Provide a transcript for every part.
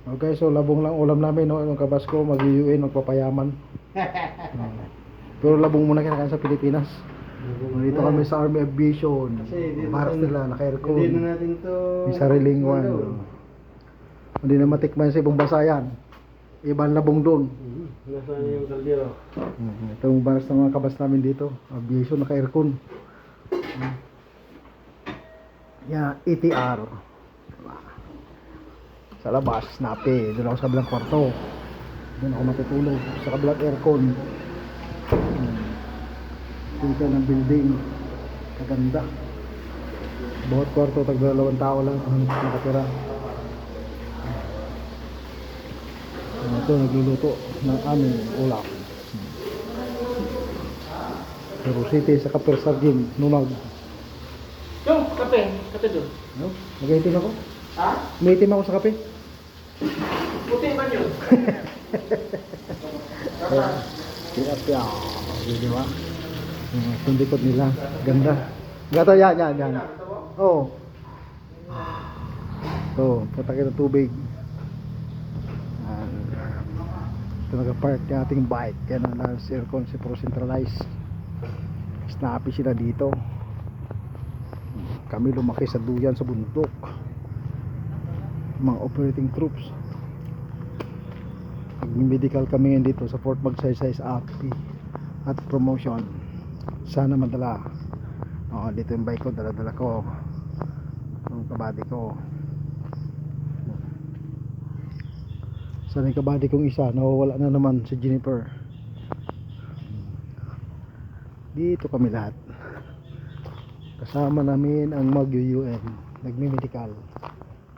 Okay, so labong lang ulam namin, no? Yung kabas ko, mag-UN, magpapayaman. Pero labong muna kinakain sa Pilipinas. Dito kami sa Army Aviation. Baras nila, naka-aircon. Hindi na natin to. May sariling one. Hindi na matikman sa ibang bansa yan. Ibang labong doon. Nasaan yung kaldero? Ito yung baras ng mga kabas namin dito. Aviation, naka-aircon. Yan, ETR. Sa labas, napi. Doon ako sa kabilang kwarto. Doon ako matutulog. Sa kabilang aircon. Tingka ng building. Kaganda. Bawat kwarto, tag-2 tao lang ang nakatira. Ito, nagluluto ng aming ulam. Pero City sa Kaper Sargin, Nunag. Yung kape. Kape doon. No? Mag-itim ako. Ha? Umitim ako sa kape. Puti ba yun? Tilapia. Di ba? Sundikot nila. Ganda. Gata, yan. Oo. Ito, patakit ng tubig. Ito nag-park yung ating bike. Yan ang aircon si Pro Centralize. Snappy sila dito. Kami lumaki sa duyan sa bundok. Mga operating troops. Nag-medical kami ngayon dito sa Fort Magsaysay sa AFP at promotion. Sana madala. Dito yung bike ko, dala-dala ko. Yung kabady ko. Sana yung kabady kong isa, nawawala na naman si Jennifer. Dito kami lahat. Kasama namin ang mag-UN. Nagmi-medical.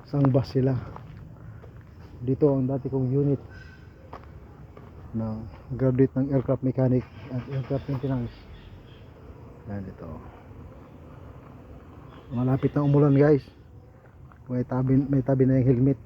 Isang bus sila. Dito ang dati kong unit na graduate ng aircraft mechanic at aircraft maintenance. Yan dito. Malapit na umulan guys. May tabi na yung helmet.